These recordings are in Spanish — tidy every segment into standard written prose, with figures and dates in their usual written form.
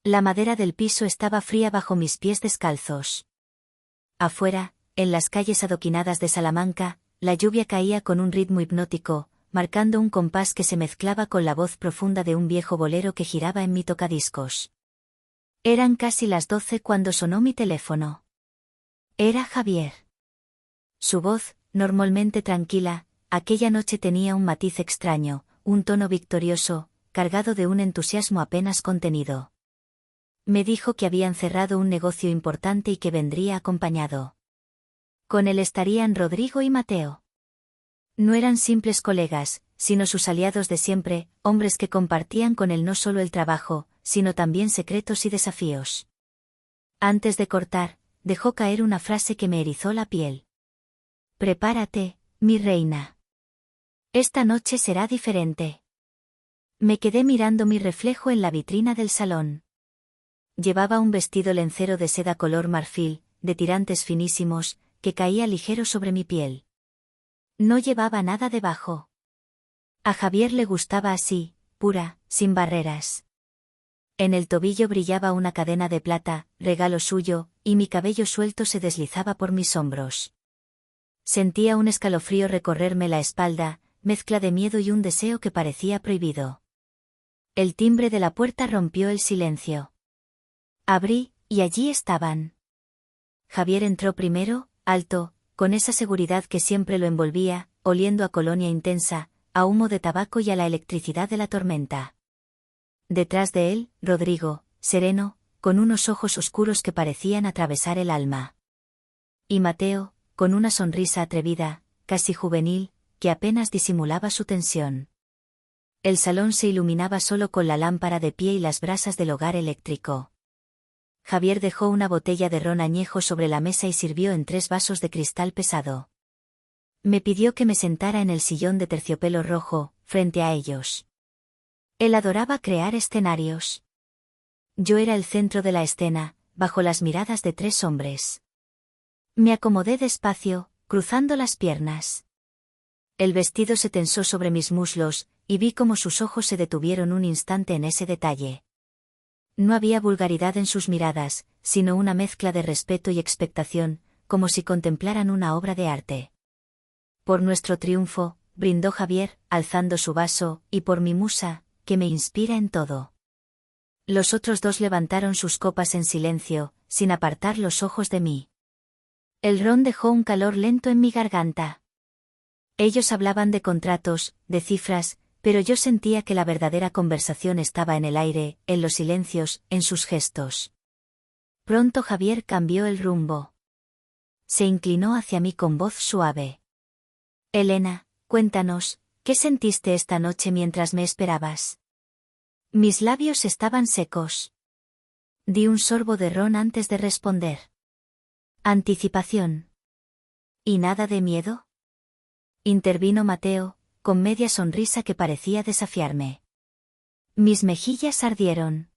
La madera del piso estaba fría bajo mis pies descalzos. Afuera, en las calles adoquinadas de Salamanca, la lluvia caía con un ritmo hipnótico, marcando un compás que se mezclaba con la voz profunda de un viejo bolero que giraba en mi tocadiscos. Eran casi las 12 cuando sonó mi teléfono. Era Javier. Su voz, normalmente tranquila, aquella noche tenía un matiz extraño, un tono victorioso, cargado de un entusiasmo apenas contenido. Me dijo que habían cerrado un negocio importante y que vendría acompañado. Con él estarían Rodrigo y Mateo. No eran simples colegas, sino sus aliados de siempre, hombres que compartían con él no solo el trabajo, sino también secretos y desafíos. Antes de cortar, dejó caer una frase que me erizó la piel. Prepárate, mi reina. Esta noche será diferente. Me quedé mirando mi reflejo en la vitrina del salón. Llevaba un vestido lencero de seda color marfil, de tirantes finísimos, que caía ligero sobre mi piel. No llevaba nada debajo. A Javier le gustaba así, pura, sin barreras. En el tobillo brillaba una cadena de plata, regalo suyo, y mi cabello suelto se deslizaba por mis hombros. Sentía un escalofrío recorrerme la espalda, mezcla de miedo y un deseo que parecía prohibido. El timbre de la puerta rompió el silencio. Abrí, y allí estaban. Javier entró primero, alto, con esa seguridad que siempre lo envolvía, oliendo a colonia intensa, a humo de tabaco y a la electricidad de la tormenta. Detrás de él, Rodrigo, sereno, con unos ojos oscuros que parecían atravesar el alma. Y Mateo, con una sonrisa atrevida, casi juvenil, que apenas disimulaba su tensión. El salón se iluminaba solo con la lámpara de pie y las brasas del hogar eléctrico. Javier dejó una botella de ron añejo sobre la mesa y sirvió en 3 vasos de cristal pesado. Me pidió que me sentara en el sillón de terciopelo rojo, frente a ellos. Él adoraba crear escenarios. Yo era el centro de la escena, bajo las miradas de 3 hombres. Me acomodé despacio, cruzando las piernas. El vestido se tensó sobre mis muslos, y vi cómo sus ojos se detuvieron un instante en ese detalle. No había vulgaridad en sus miradas, sino una mezcla de respeto y expectación, como si contemplaran una obra de arte. Por nuestro triunfo, brindó Javier, alzando su vaso, y por mi musa, que me inspira en todo. Los otros 2 levantaron sus copas en silencio, sin apartar los ojos de mí. El ron dejó un calor lento en mi garganta. Ellos hablaban de contratos, de cifras, pero yo sentía que la verdadera conversación estaba en el aire, en los silencios, en sus gestos. Pronto Javier cambió el rumbo. Se inclinó hacia mí con voz suave. Elena, cuéntanos, ¿qué sentiste esta noche mientras me esperabas? Mis labios estaban secos. Di un sorbo de ron antes de responder. Anticipación. ¿Y nada de miedo? Intervino Mateo, con media sonrisa que parecía desafiarme. Mis mejillas ardieron.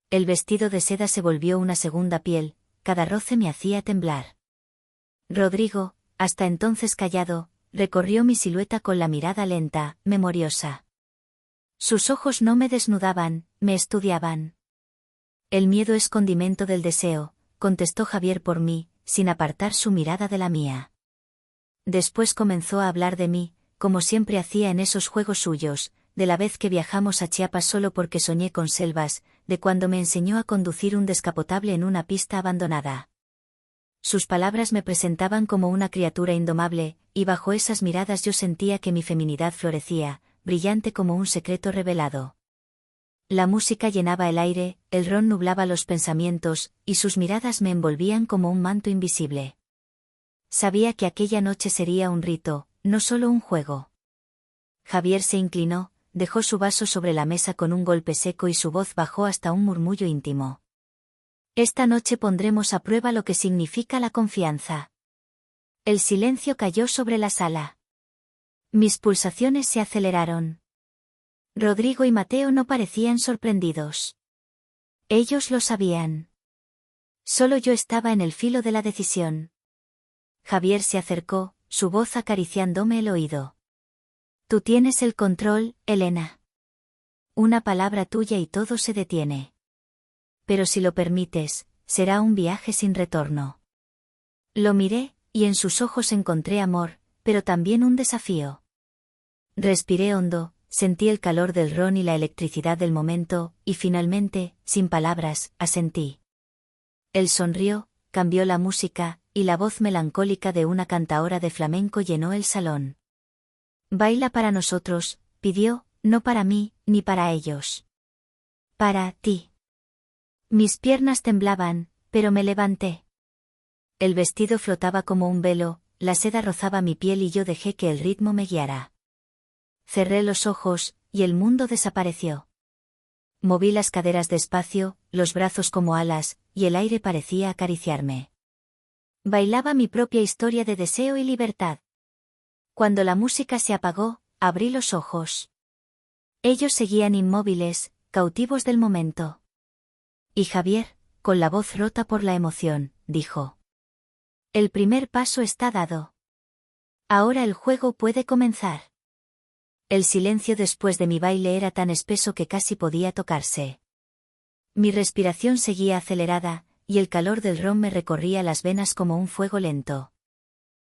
El vestido de seda se volvió una segunda piel, cada roce me hacía temblar. Rodrigo, hasta entonces callado, recorrió mi silueta con la mirada lenta, memoriosa. Sus ojos no me desnudaban, me estudiaban. El miedo es condimento del deseo, contestó Javier por mí, sin apartar su mirada de la mía. Después comenzó a hablar de mí, como siempre hacía en esos juegos suyos, de la vez que viajamos a Chiapas solo porque soñé con selvas, de cuando me enseñó a conducir un descapotable en una pista abandonada. Sus palabras me presentaban como una criatura indomable, y bajo esas miradas yo sentía que mi feminidad florecía, brillante como un secreto revelado. La música llenaba el aire, el ron nublaba los pensamientos, y sus miradas me envolvían como un manto invisible. Sabía que aquella noche sería un rito, no solo un juego. Javier se inclinó, dejó su vaso sobre la mesa con un golpe seco y su voz bajó hasta un murmullo íntimo. Esta noche pondremos a prueba lo que significa la confianza. El silencio cayó sobre la sala. Mis pulsaciones se aceleraron. Rodrigo y Mateo no parecían sorprendidos. Ellos lo sabían. Solo yo estaba en el filo de la decisión. Javier se acercó, su voz acariciándome el oído. Tú tienes el control, Elena. Una palabra tuya y todo se detiene. pero si lo permites, será un viaje sin retorno. Lo miré, y en sus ojos encontré amor, pero también un desafío. Respiré hondo, sentí el calor del ron y la electricidad del momento, y finalmente, sin palabras, asentí. Él sonrió, cambió la música, y la voz melancólica de una cantaora de flamenco llenó el salón. Baila para nosotros, pidió, no para mí, ni para ellos. Para ti. Mis piernas temblaban, pero me levanté. El vestido flotaba como un velo, la seda rozaba mi piel y yo dejé que el ritmo me guiara. Cerré los ojos, y el mundo desapareció. Moví las caderas despacio, los brazos como alas, y el aire parecía acariciarme. Bailaba mi propia historia de deseo y libertad. Cuando la música se apagó, abrí los ojos. Ellos seguían inmóviles, cautivos del momento. Y Javier, con la voz rota por la emoción, dijo: El primer paso está dado. Ahora el juego puede comenzar. El silencio después de mi baile era tan espeso que casi podía tocarse. Mi respiración seguía acelerada, y el calor del ron me recorría las venas como un fuego lento.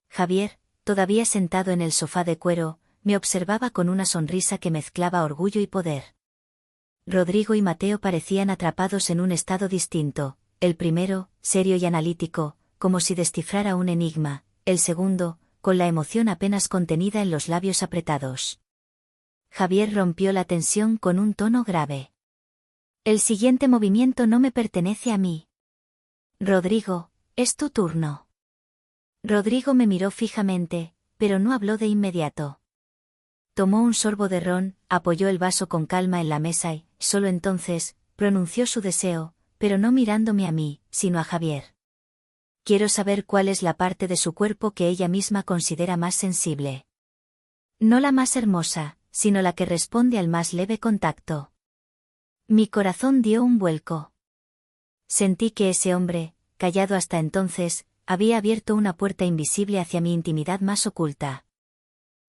Javier, todavía sentado en el sofá de cuero, me observaba con una sonrisa que mezclaba orgullo y poder. Rodrigo y Mateo parecían atrapados en un estado distinto, el primero, serio y analítico, como si descifrara un enigma, el segundo, con la emoción apenas contenida en los labios apretados. Javier rompió la tensión con un tono grave. El siguiente movimiento no me pertenece a mí. Rodrigo, es tu turno. Rodrigo me miró fijamente, pero no habló de inmediato. Tomó un sorbo de ron, apoyó el vaso con calma en la mesa y, solo entonces, pronunció su deseo, pero no mirándome a mí, sino a Javier. Quiero saber cuál es la parte de su cuerpo que ella misma considera más sensible. No la más hermosa, sino la que responde al más leve contacto. Mi corazón dio un vuelco. Sentí que ese hombre, callado hasta entonces, había abierto una puerta invisible hacia mi intimidad más oculta.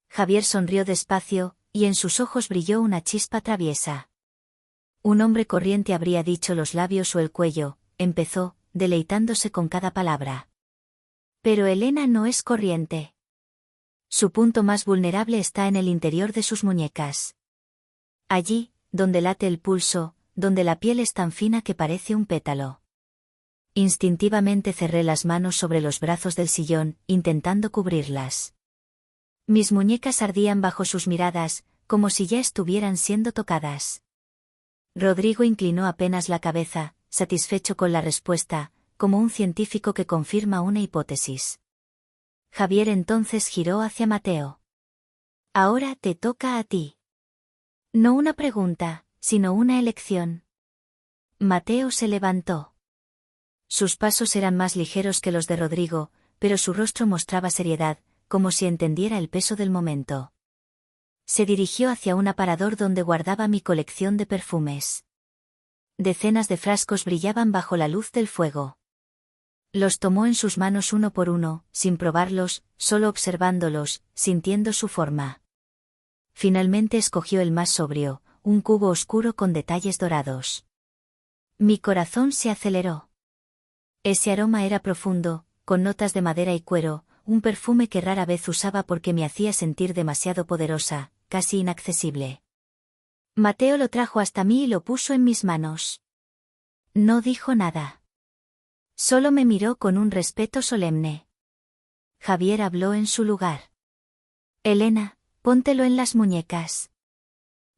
Javier sonrió despacio, y en sus ojos brilló una chispa traviesa. Un hombre corriente habría dicho los labios o el cuello, empezó, deleitándose con cada palabra. Pero Elena no es corriente. Su punto más vulnerable está en el interior de sus muñecas. Allí, donde late el pulso, donde la piel es tan fina que parece un pétalo. Instintivamente cerré las manos sobre los brazos del sillón, intentando cubrirlas. Mis muñecas ardían bajo sus miradas, como si ya estuvieran siendo tocadas. Rodrigo inclinó apenas la cabeza, satisfecho con la respuesta, como un científico que confirma una hipótesis. Javier entonces giró hacia Mateo. Ahora te toca a ti. No una pregunta, sino una elección. Mateo se levantó. Sus pasos eran más ligeros que los de Rodrigo, pero su rostro mostraba seriedad, como si entendiera el peso del momento. Se dirigió hacia un aparador donde guardaba mi colección de perfumes. Decenas de frascos brillaban bajo la luz del fuego. Los tomó en sus manos uno por uno, sin probarlos, solo observándolos, sintiendo su forma. Finalmente escogió el más sobrio, un cubo oscuro con detalles dorados. Mi corazón se aceleró. Ese aroma era profundo, con notas de madera y cuero, un perfume que rara vez usaba porque me hacía sentir demasiado poderosa, casi inaccesible. Mateo lo trajo hasta mí y lo puso en mis manos. No dijo nada. Solo me miró con un respeto solemne. Javier habló en su lugar. Elena, póntelo en las muñecas.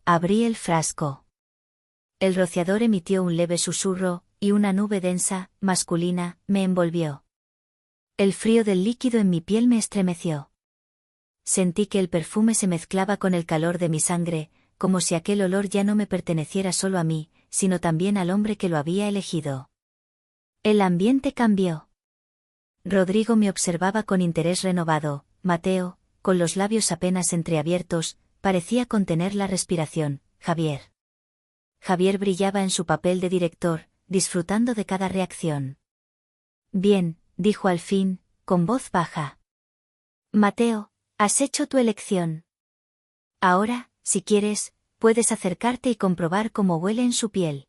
Abrí el frasco. El rociador emitió un leve susurro, y una nube densa, masculina, me envolvió. El frío del líquido en mi piel me estremeció. Sentí que el perfume se mezclaba con el calor de mi sangre, como si aquel olor ya no me perteneciera solo a mí, sino también al hombre que lo había elegido. El ambiente cambió. Rodrigo me observaba con interés renovado, Mateo, con los labios apenas entreabiertos, parecía contener la respiración, Javier. Javier brillaba en su papel de director, disfrutando de cada reacción. Bien, dijo al fin, con voz baja. Mateo, has hecho tu elección. Ahora, si quieres, puedes acercarte y comprobar cómo huele en su piel.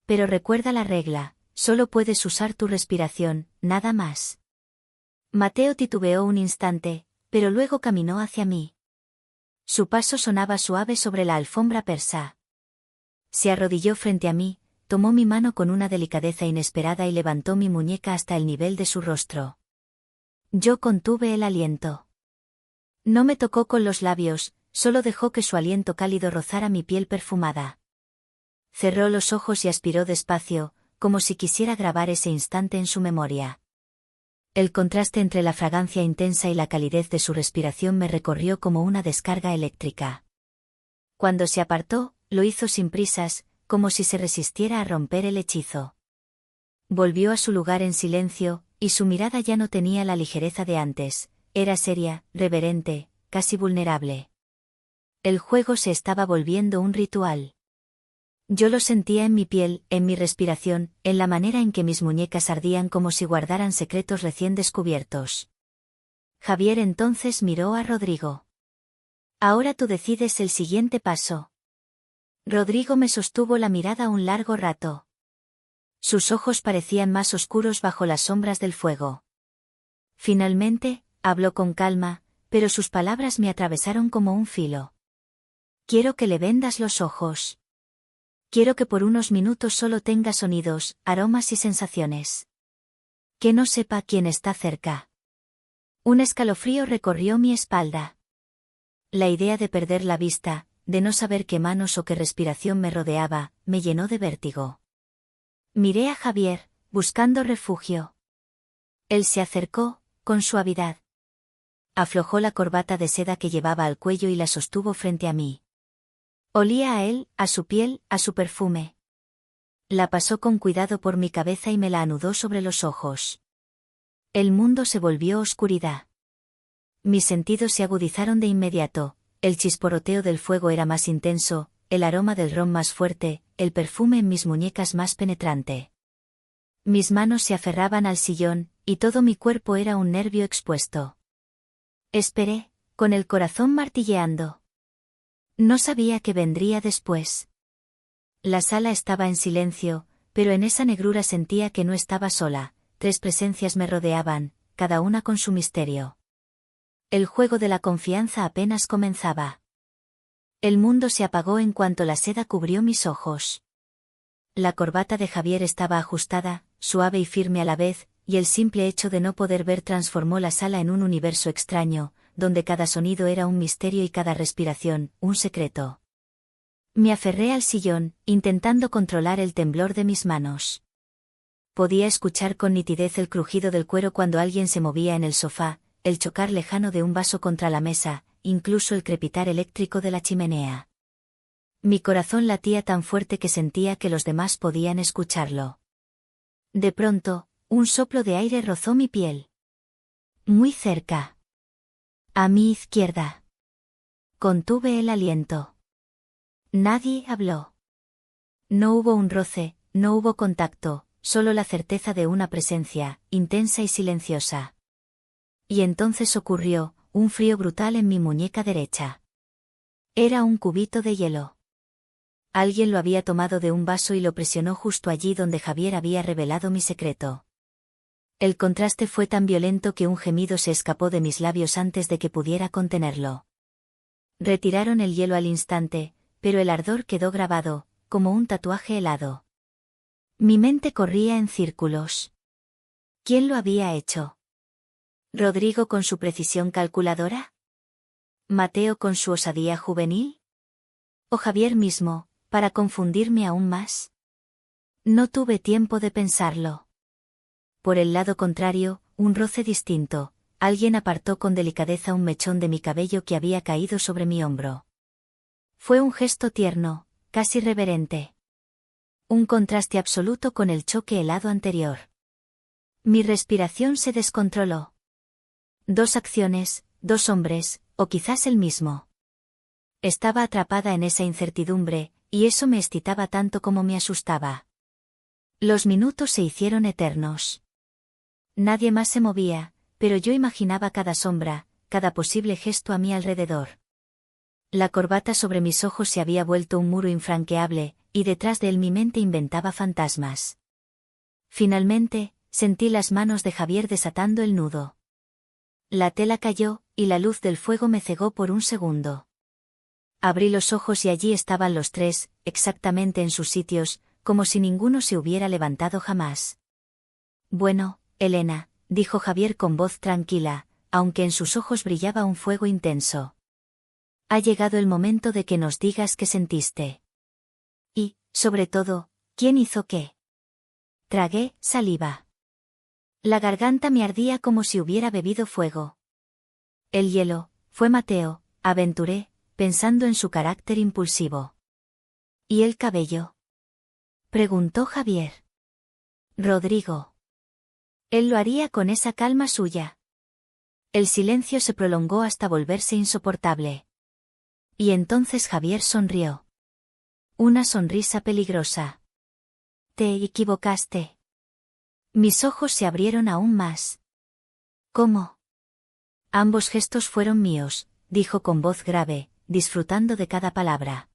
pero recuerda la regla, solo puedes usar tu respiración, nada más. Mateo titubeó un instante, pero luego caminó hacia mí. Su paso sonaba suave sobre la alfombra persa. Se arrodilló frente a mí, tomó mi mano con una delicadeza inesperada y levantó mi muñeca hasta el nivel de su rostro. Yo contuve el aliento. No me tocó con los labios, solo dejó que su aliento cálido rozara mi piel perfumada. Cerró los ojos y aspiró despacio, como si quisiera grabar ese instante en su memoria. El contraste entre la fragancia intensa y la calidez de su respiración me recorrió como una descarga eléctrica. Cuando se apartó, lo hizo sin prisas, como si se resistiera a romper el hechizo. Volvió a su lugar en silencio, y su mirada ya no tenía la ligereza de antes, era seria, reverente, casi vulnerable. El juego se estaba volviendo un ritual. Yo lo sentía en mi piel, en mi respiración, en la manera en que mis muñecas ardían como si guardaran secretos recién descubiertos. Javier entonces miró a Rodrigo. Ahora tú decides el siguiente paso. Rodrigo me sostuvo la mirada un largo rato. Sus ojos parecían más oscuros bajo las sombras del fuego. Finalmente, habló con calma, pero sus palabras me atravesaron como un filo. Quiero que le vendas los ojos. Quiero que por unos minutos solo tenga sonidos, aromas y sensaciones. Que no sepa quién está cerca. Un escalofrío recorrió mi espalda. La idea de perder la vista, de no saber qué manos o qué respiración me rodeaba, me llenó de vértigo. Miré a Javier, buscando refugio. Él se acercó, con suavidad. Aflojó la corbata de seda que llevaba al cuello y la sostuvo frente a mí. Olía a él, a su piel, a su perfume. La pasó con cuidado por mi cabeza y me la anudó sobre los ojos. El mundo se volvió oscuridad. Mis sentidos se agudizaron de inmediato, el chisporroteo del fuego era más intenso, el aroma del ron más fuerte, el perfume en mis muñecas más penetrante. Mis manos se aferraban al sillón, y todo mi cuerpo era un nervio expuesto. Esperé, con el corazón martilleando. No sabía qué vendría después. La sala estaba en silencio, pero en esa negrura sentía que no estaba sola, 3 presencias me rodeaban, cada una con su misterio. El juego de la confianza apenas comenzaba. El mundo se apagó en cuanto la seda cubrió mis ojos. La corbata de Javier estaba ajustada, suave y firme a la vez, y el simple hecho de no poder ver transformó la sala en un universo extraño, donde cada sonido era un misterio y cada respiración, un secreto. Me aferré al sillón, intentando controlar el temblor de mis manos. Podía escuchar con nitidez el crujido del cuero cuando alguien se movía en el sofá, el chocar lejano de un vaso contra la mesa, incluso el crepitar eléctrico de la chimenea. Mi corazón latía tan fuerte que sentía que los demás podían escucharlo. De pronto, un soplo de aire rozó mi piel. Muy cerca. A mi izquierda. Contuve el aliento. Nadie habló. No hubo un roce, no hubo contacto, solo la certeza de una presencia, intensa y silenciosa. Y entonces ocurrió, un frío brutal en mi muñeca derecha. Era un cubito de hielo. Alguien lo había tomado de un vaso y lo presionó justo allí donde Javier había revelado mi secreto. El contraste fue tan violento que un gemido se escapó de mis labios antes de que pudiera contenerlo. Retiraron el hielo al instante, pero el ardor quedó grabado, como un tatuaje helado. Mi mente corría en círculos. ¿Quién lo había hecho? ¿Rodrigo con su precisión calculadora? ¿Mateo con su osadía juvenil? ¿O Javier mismo, para confundirme aún más? No tuve tiempo de pensarlo. Por el lado contrario, un roce distinto, alguien apartó con delicadeza un mechón de mi cabello que había caído sobre mi hombro. Fue un gesto tierno, casi reverente. Un contraste absoluto con el choque helado anterior. Mi respiración se descontroló. 2 acciones, 2 hombres, o quizás el mismo. Estaba atrapada en esa incertidumbre, y eso me excitaba tanto como me asustaba. Los minutos se hicieron eternos. Nadie más se movía, pero yo imaginaba cada sombra, cada posible gesto a mi alrededor. La corbata sobre mis ojos se había vuelto un muro infranqueable, y detrás de él mi mente inventaba fantasmas. Finalmente, sentí las manos de Javier desatando el nudo. La tela cayó, y la luz del fuego me cegó por un segundo. Abrí los ojos y allí estaban los tres, exactamente en sus sitios, como si ninguno se hubiera levantado jamás. Bueno, Elena, dijo Javier con voz tranquila, aunque en sus ojos brillaba un fuego intenso. Ha llegado el momento de que nos digas qué sentiste. Y, sobre todo, ¿quién hizo qué? Tragué saliva. La garganta me ardía como si hubiera bebido fuego. El hielo, fue Mateo, aventuré, pensando en su carácter impulsivo. ¿Y el cabello? Preguntó Javier. Rodrigo. Él lo haría con esa calma suya. El silencio se prolongó hasta volverse insoportable. Y entonces Javier sonrió. Una sonrisa peligrosa. Te equivocaste. Mis ojos se abrieron aún más. ¿Cómo? Ambos gestos fueron míos, dijo con voz grave, disfrutando de cada palabra.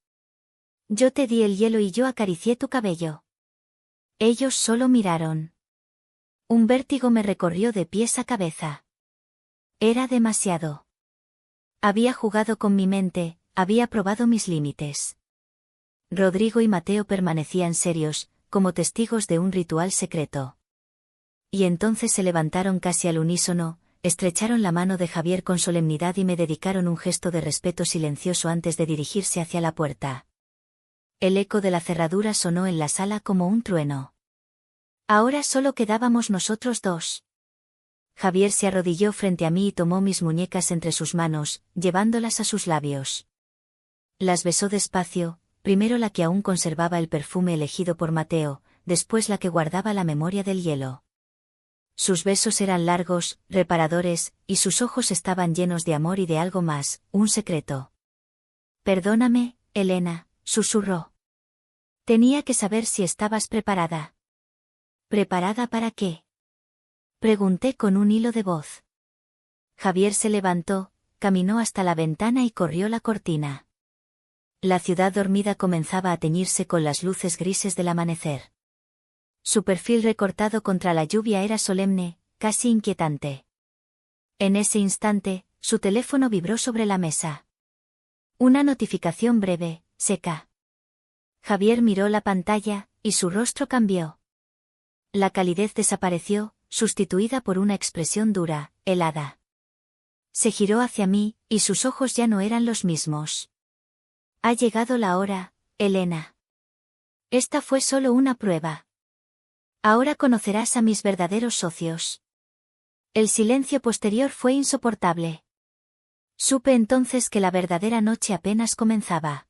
Yo te di el hielo y yo acaricié tu cabello. Ellos solo miraron. Un vértigo me recorrió de pies a cabeza. Era demasiado. Había jugado con mi mente, había probado mis límites. Rodrigo y Mateo permanecían serios, como testigos de un ritual secreto. Y entonces se levantaron casi al unísono, estrecharon la mano de Javier con solemnidad y me dedicaron un gesto de respeto silencioso antes de dirigirse hacia la puerta. El eco de la cerradura sonó en la sala como un trueno. Ahora solo quedábamos nosotros dos. Javier se arrodilló frente a mí y tomó mis muñecas entre sus manos, llevándolas a sus labios. Las besó despacio, primero la que aún conservaba el perfume elegido por Mateo, después la que guardaba la memoria del hielo. Sus besos eran largos, reparadores, y sus ojos estaban llenos de amor y de algo más, un secreto. Perdóname, Elena, susurró. Tenía que saber si estabas preparada. ¿Preparada para qué? Pregunté con un hilo de voz. Javier se levantó, caminó hasta la ventana y corrió la cortina. La ciudad dormida comenzaba a teñirse con las luces grises del amanecer. Su perfil recortado contra la lluvia era solemne, casi inquietante. En ese instante, su teléfono vibró sobre la mesa. Una notificación breve, seca. Javier miró la pantalla, y su rostro cambió. La calidez desapareció, sustituida por una expresión dura, helada. Se giró hacia mí, y sus ojos ya no eran los mismos. Ha llegado la hora, Elena. Esta fue solo una prueba. Ahora conocerás a mis verdaderos socios. El silencio posterior fue insoportable. Supe entonces que la verdadera noche apenas comenzaba.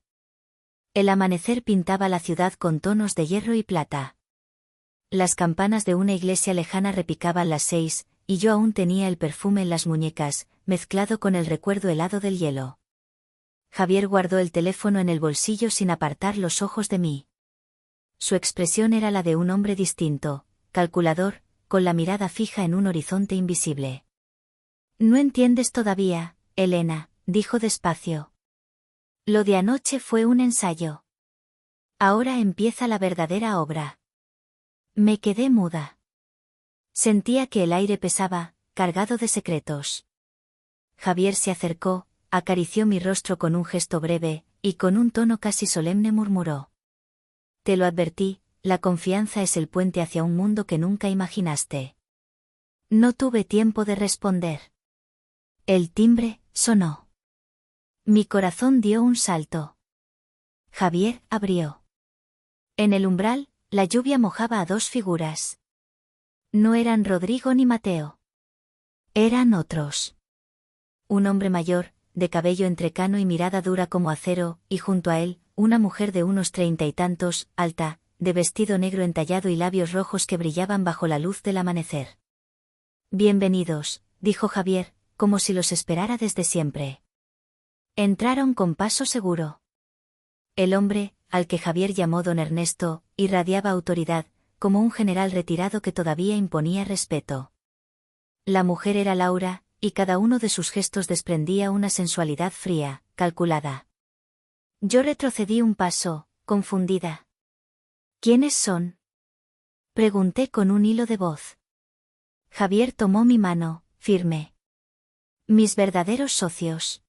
El amanecer pintaba la ciudad con tonos de hierro y plata. Las campanas de una iglesia lejana repicaban las 6, y yo aún tenía el perfume en las muñecas, mezclado con el recuerdo helado del hielo. Javier guardó el teléfono en el bolsillo sin apartar los ojos de mí. Su expresión era la de un hombre distinto, calculador, con la mirada fija en un horizonte invisible. No entiendes todavía, Elena, dijo despacio. Lo de anoche fue un ensayo. Ahora empieza la verdadera obra. Me quedé muda. Sentía que el aire pesaba, cargado de secretos. Javier se acercó, acarició mi rostro con un gesto breve, y con un tono casi solemne murmuró. Te lo advertí, la confianza es el puente hacia un mundo que nunca imaginaste. No tuve tiempo de responder. El timbre sonó. Mi corazón dio un salto. Javier abrió. En el umbral, la lluvia mojaba a dos figuras. No eran Rodrigo ni Mateo. Eran otros. Un hombre mayor, de cabello entrecano y mirada dura como acero, y junto a él, una mujer de unos 30 y tantos, alta, de vestido negro entallado y labios rojos que brillaban bajo la luz del amanecer. Bienvenidos, dijo Javier, como si los esperara desde siempre. Entraron con paso seguro. El hombre, al que Javier llamó don Ernesto, irradiaba autoridad, como un general retirado que todavía imponía respeto. La mujer era Laura, y cada uno de sus gestos desprendía una sensualidad fría, calculada. Yo retrocedí un paso, confundida. ¿Quiénes son? Pregunté con un hilo de voz. Javier tomó mi mano, firme. Mis verdaderos socios.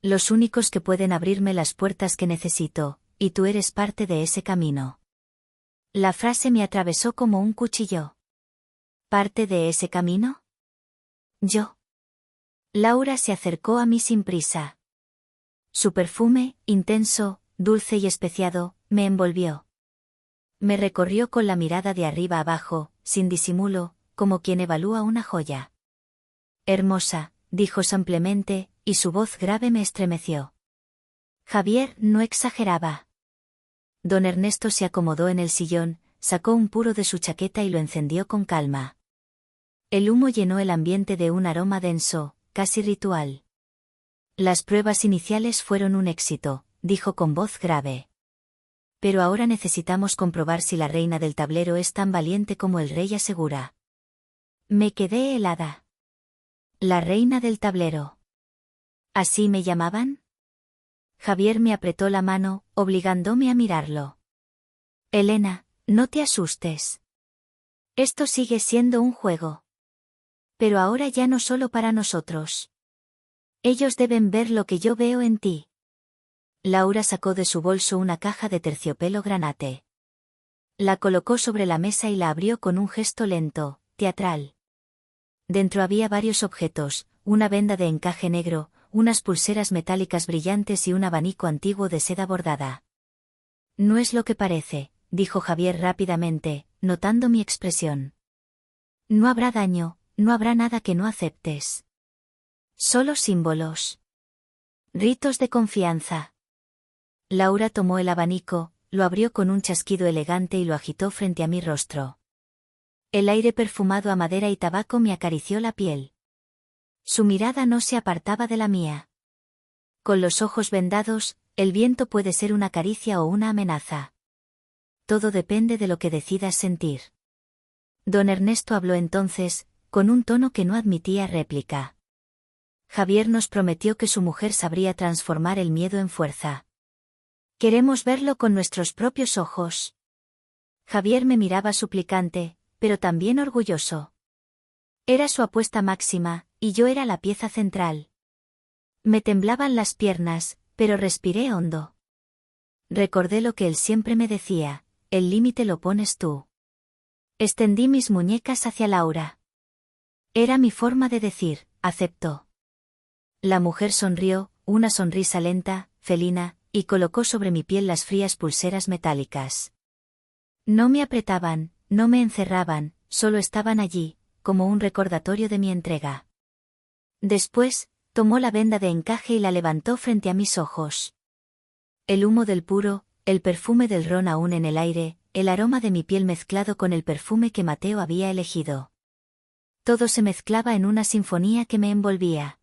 Los únicos que pueden abrirme las puertas que necesito, y tú eres parte de ese camino. La frase me atravesó como un cuchillo. ¿Parte de ese camino? Yo. Laura se acercó a mí sin prisa. Su perfume, intenso, dulce y especiado, me envolvió. Me recorrió con la mirada de arriba abajo, sin disimulo, como quien evalúa una joya. Hermosa, dijo simplemente, y su voz grave me estremeció. Javier no exageraba. Don Ernesto se acomodó en el sillón, sacó un puro de su chaqueta y lo encendió con calma. El humo llenó el ambiente de un aroma denso, casi ritual. Las pruebas iniciales fueron un éxito, dijo con voz grave. Pero ahora necesitamos comprobar si la reina del tablero es tan valiente como el rey asegura. Me quedé helada. La reina del tablero. ¿Así me llamaban? Javier me apretó la mano, obligándome a mirarlo. Elena, no te asustes. Esto sigue siendo un juego. Pero ahora ya no solo para nosotros. Ellos deben ver lo que yo veo en ti. Laura sacó de su bolso una caja de terciopelo granate. La colocó sobre la mesa y la abrió con un gesto lento, teatral. Dentro había varios objetos, una venda de encaje negro, unas pulseras metálicas brillantes y un abanico antiguo de seda bordada. No es lo que parece, dijo Javier rápidamente, notando mi expresión. No habrá daño, no habrá nada que no aceptes. Solo símbolos. Ritos de confianza. Laura tomó el abanico, lo abrió con un chasquido elegante y lo agitó frente a mi rostro. El aire perfumado a madera y tabaco me acarició la piel. Su mirada no se apartaba de la mía. Con los ojos vendados, el viento puede ser una caricia o una amenaza. Todo depende de lo que decidas sentir. Don Ernesto habló entonces, con un tono que no admitía réplica. Javier nos prometió que su mujer sabría transformar el miedo en fuerza. Queremos verlo con nuestros propios ojos. Javier me miraba suplicante, pero también orgulloso. Era su apuesta máxima, y yo era la pieza central. Me temblaban las piernas, pero respiré hondo. Recordé lo que él siempre me decía, el límite lo pones tú. Extendí mis muñecas hacia Laura. Era mi forma de decir, aceptó. La mujer sonrió, una sonrisa lenta, felina, y colocó sobre mi piel las frías pulseras metálicas. No me apretaban, no me encerraban, solo estaban allí, como un recordatorio de mi entrega. Después, tomó la venda de encaje y la levantó frente a mis ojos. El humo del puro, el perfume del ron aún en el aire, el aroma de mi piel mezclado con el perfume que Mateo había elegido. Todo se mezclaba en una sinfonía que me envolvía.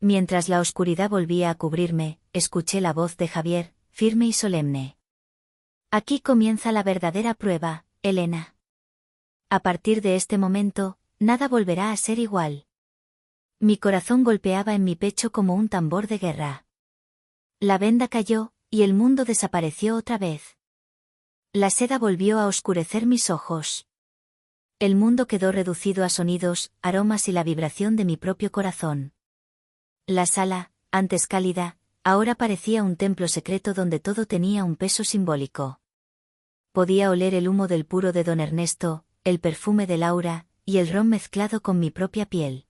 Mientras la oscuridad volvía a cubrirme, escuché la voz de Javier, firme y solemne. Aquí comienza la verdadera prueba, Elena. A partir de este momento, nada volverá a ser igual. Mi corazón golpeaba en mi pecho como un tambor de guerra. La venda cayó, y el mundo desapareció otra vez. La seda volvió a oscurecer mis ojos. El mundo quedó reducido a sonidos, aromas y la vibración de mi propio corazón. La sala, antes cálida, ahora parecía un templo secreto donde todo tenía un peso simbólico. Podía oler el humo del puro de don Ernesto, el perfume de Laura, y el ron mezclado con mi propia piel.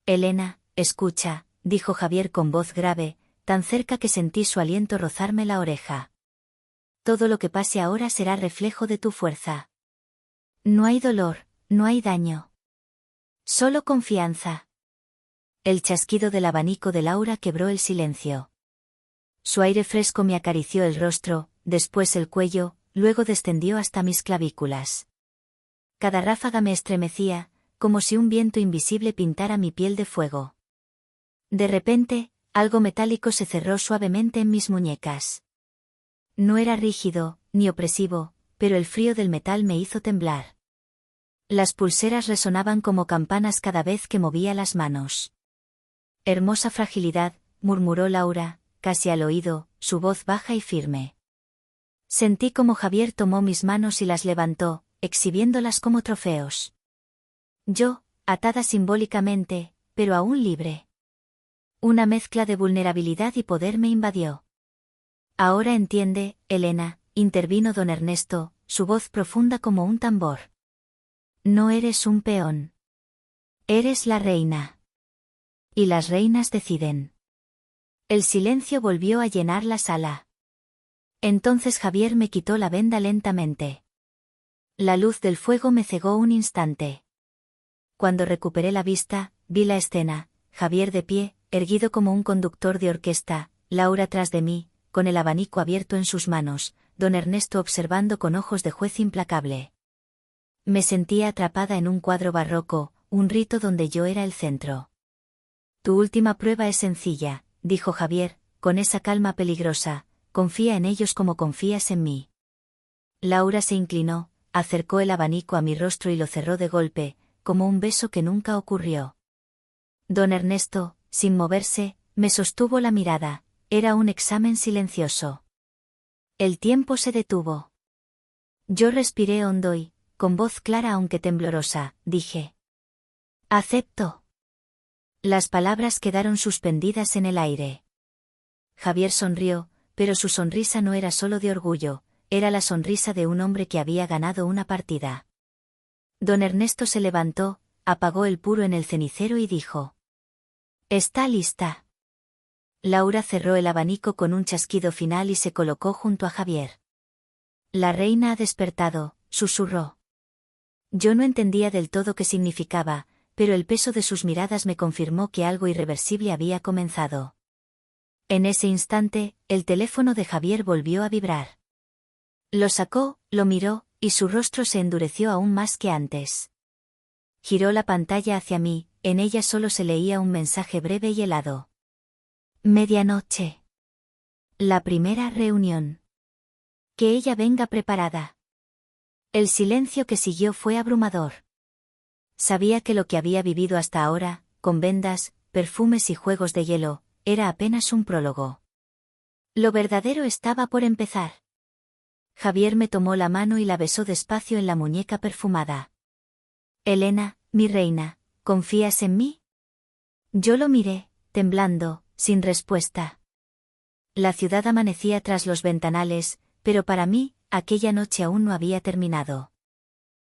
Elena, escucha, dijo Javier con voz grave, tan cerca que sentí su aliento rozarme la oreja. Todo lo que pase ahora será reflejo de tu fuerza. No hay dolor, no hay daño. Solo confianza. El chasquido del abanico de Laura quebró el silencio. Su aire fresco me acarició el rostro, después el cuello, luego descendió hasta mis clavículas. Cada ráfaga me estremecía, como si un viento invisible pintara mi piel de fuego. De repente, algo metálico se cerró suavemente en mis muñecas. No era rígido, ni opresivo, pero el frío del metal me hizo temblar. Las pulseras resonaban como campanas cada vez que movía las manos. Hermosa fragilidad, murmuró Laura, casi al oído, su voz baja y firme. Sentí como Javier tomó mis manos y las levantó, exhibiéndolas como trofeos. Yo, atada simbólicamente, pero aún libre. Una mezcla de vulnerabilidad y poder me invadió. Ahora entiende, Elena, intervino don Ernesto, su voz profunda como un tambor. No eres un peón. Eres la reina. Y las reinas deciden. El silencio volvió a llenar la sala. Entonces Javier me quitó la venda lentamente. La luz del fuego me cegó un instante. Cuando recuperé la vista, vi la escena, Javier de pie, erguido como un conductor de orquesta, Laura tras de mí, con el abanico abierto en sus manos, don Ernesto observando con ojos de juez implacable. Me sentía atrapada en un cuadro barroco, un rito donde yo era el centro. Tu última prueba es sencilla, dijo Javier, con esa calma peligrosa, confía en ellos como confías en mí. Laura se inclinó, acercó el abanico a mi rostro y lo cerró de golpe, como un beso que nunca ocurrió. Don Ernesto, sin moverse, me sostuvo la mirada, era un examen silencioso. El tiempo se detuvo. Yo respiré hondo y, con voz clara aunque temblorosa, dije: acepto. Las palabras quedaron suspendidas en el aire. Javier sonrió, pero su sonrisa no era solo de orgullo, era la sonrisa de un hombre que había ganado una partida. Don Ernesto se levantó, apagó el puro en el cenicero y dijo: ¿Está lista? Laura cerró el abanico con un chasquido final y se colocó junto a Javier. La reina ha despertado, susurró. Yo no entendía del todo qué significaba, pero el peso de sus miradas me confirmó que algo irreversible había comenzado. En ese instante, el teléfono de Javier volvió a vibrar. Lo sacó, lo miró, y su rostro se endureció aún más que antes. Giró la pantalla hacia mí, en ella solo se leía un mensaje breve y helado. Medianoche. La primera reunión. Que ella venga preparada. El silencio que siguió fue abrumador. Sabía que lo que había vivido hasta ahora, con vendas, perfumes y juegos de hielo, era apenas un prólogo. Lo verdadero estaba por empezar. Javier me tomó la mano y la besó despacio en la muñeca perfumada. Elena, mi reina, ¿confías en mí? Yo lo miré, temblando, sin respuesta. La ciudad amanecía tras los ventanales, pero para mí, aquella noche aún no había terminado.